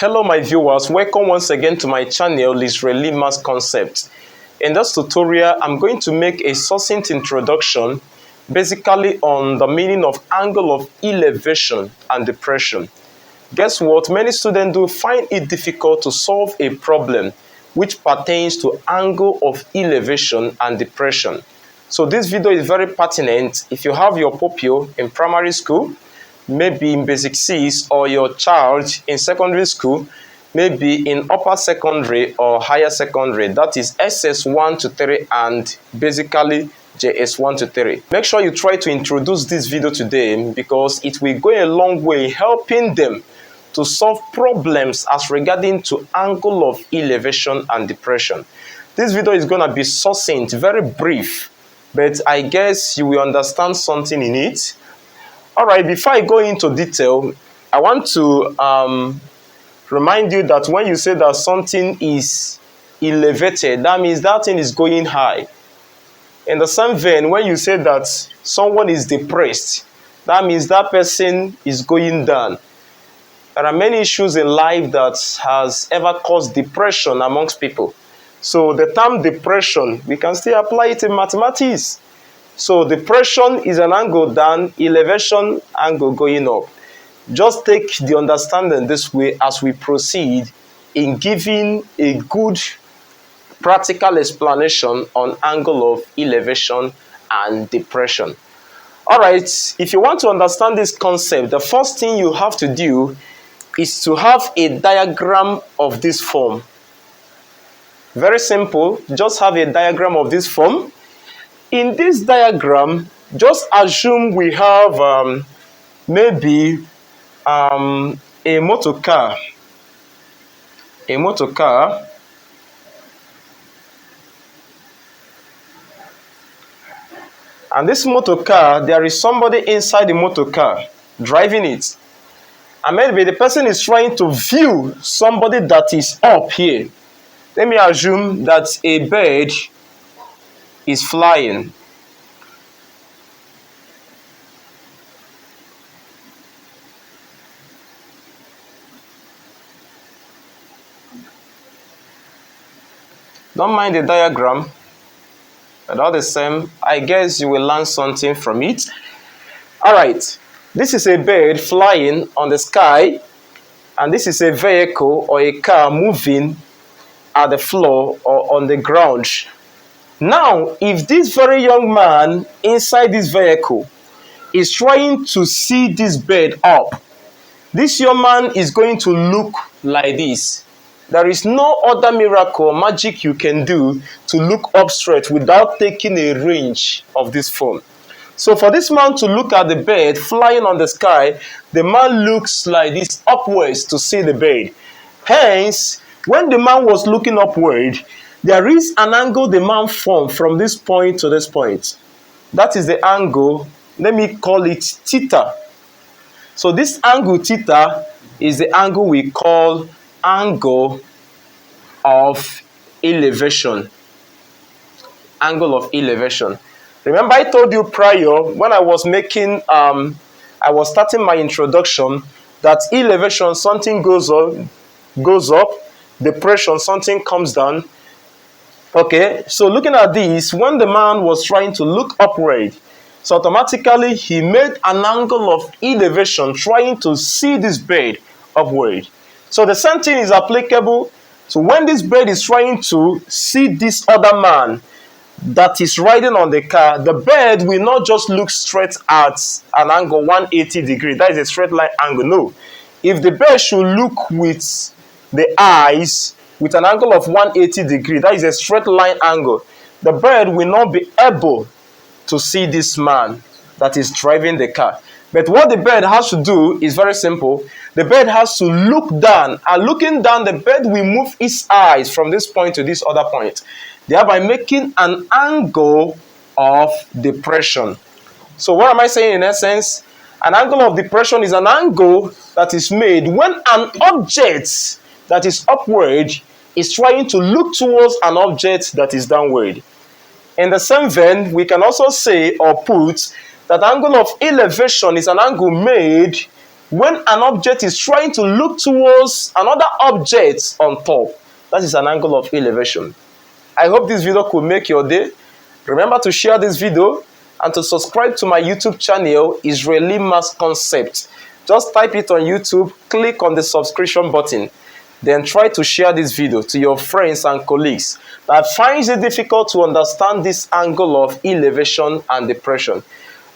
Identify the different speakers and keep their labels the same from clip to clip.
Speaker 1: Hello my viewers, welcome once again to my channel Israeli Math Concept. In this tutorial, I'm going to make a succinct introduction basically on the meaning of angle of elevation and depression. Guess what? Many students do find it difficult to solve a problem which pertains to angle of elevation and depression. So this video is very pertinent if you have your pupil in primary school, maybe in basic 6, or your child in secondary school, maybe in upper secondary or higher secondary, that is SS1 to 3 and basically JS1 to 3. Make sure you try to introduce this video to them because it will go a long way helping them to solve problems as regarding to angle of elevation and depression. This video is going to be succinct, very brief, but I guess you will understand something in it. All right, before I go into detail, I want to remind you that when you say that something is elevated, that means that thing is going high. In the same vein, when you say that someone is depressed, that means that person is going down. There are many issues in life that has ever caused depression amongst people. So the term depression, we can still apply it in mathematics. So depression is an angle down, elevation angle going up. Just take the understanding this way as we proceed in giving a good practical explanation on angle of elevation and depression. All right, if you want to understand this concept, the first thing you have to do is to have a diagram of this form. Very simple, just have a diagram of this form. In this diagram, just assume we have maybe a motor car. And this motor car, there is somebody inside the motor car driving it. And maybe the person is trying to view somebody that is up here. Let me assume that a bird is flying. Don't mind the diagram, but all the same, I guess you will learn something from it. All right, this is a bird flying on the sky, and this is a vehicle or a car moving at the floor or on the ground. Now, if this very young man inside this vehicle is trying to see this bird up, this young man is going to look like this. There is no other miracle or magic you can do to look up straight without taking a range of this phone. So for this man to look at the bird flying on the sky, the man looks like this upwards to see the bird. Hence, when the man was looking upward, there is an angle the man formed from this point to this point. That is the angle, let me call it theta. So this angle theta is the angle we call angle of elevation. Angle of elevation. Remember I told you prior when I was starting my introduction that elevation, something goes up, depression, something comes down. Okay, so looking at this, when the man was trying to look upward, so automatically he made an angle of elevation trying to see this bird upward. So the same thing is applicable. So when this bird is trying to see this other man that is riding on the car, the bird will not just look straight at an angle 180 degrees. That is a straight line angle. No. If the bird should look with the eyes with an angle of 180 degrees, that is a straight line angle, the bird will not be able to see this man that is driving the car. But what the bird has to do is very simple. The bird has to look down, and looking down, the bird will move its eyes from this point to this other point, thereby making an angle of depression. So what am I saying in essence? An angle of depression is an angle that is made when an object that is upward is trying to look towards an object that is downward. In the same vein, we can also say or put that angle of elevation is an angle made when an object is trying to look towards another object on top. That is an angle of elevation. I hope this video could make your day. Remember to share this video and to subscribe to my YouTube channel, Israeli Maths Concept. Just type it on YouTube, click on the subscription button, then try to share this video to your friends and colleagues that finds it difficult to understand this angle of elevation and depression.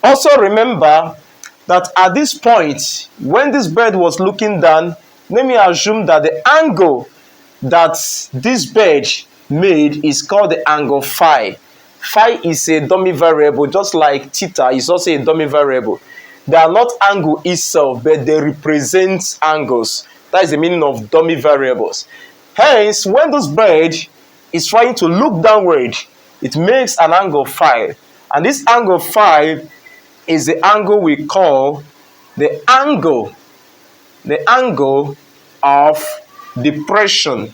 Speaker 1: Also remember that at this point, when this bird was looking down, let me assume that the angle that this bird made is called the angle phi. Phi is a dummy variable, just like theta is also a dummy variable. They are not angle itself, but they represent angles. That is the meaning of dummy variables. Hence, when this bird is trying to look downward, it makes an angle phi. And this angle phi is the angle we call the angle of depression.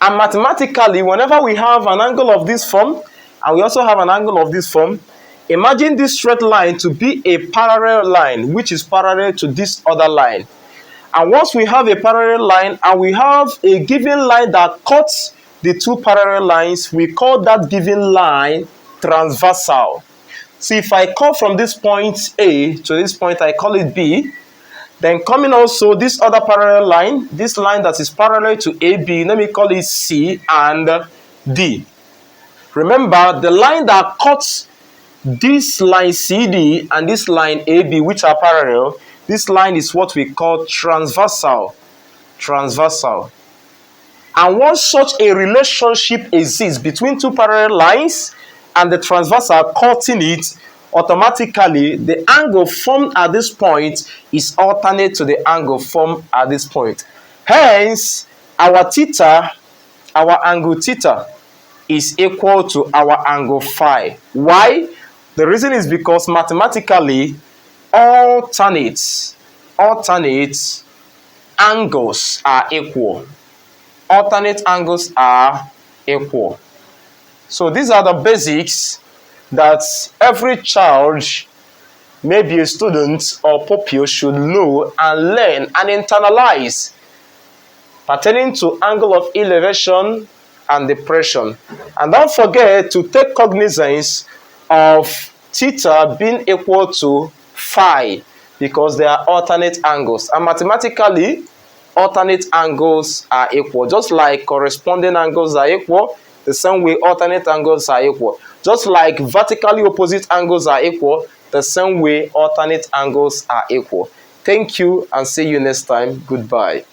Speaker 1: And mathematically, whenever we have an angle of this form, and we also have an angle of this form, imagine this straight line to be a parallel line, which is parallel to this other line. And once we have a parallel line, and we have a given line that cuts the two parallel lines, we call that given line transversal. So if I come from this point A to this point, I call it B. Then coming also this other parallel line, this line that is parallel to AB, let me call it C and D. Remember, the line that cuts this line CD and this line AB, which are parallel, this line is what we call transversal. And once such a relationship exists between two parallel lines and the transversal cutting it, automatically the angle formed at this point is alternate to the angle formed at this point. Hence, our angle theta is equal to our angle phi. Why? The reason is because mathematically alternate angles are equal. Alternate angles are equal. So these are the basics that every child, maybe a student or pupil, should know and learn and internalize pertaining to angle of elevation and depression. And don't forget to take cognizance of theta being equal to phi, because they are alternate angles. And mathematically, alternate angles are equal. Just like corresponding angles are equal, the same way alternate angles are equal. Just like vertically opposite angles are equal, the same way alternate angles are equal. Thank you and see you next time. Goodbye.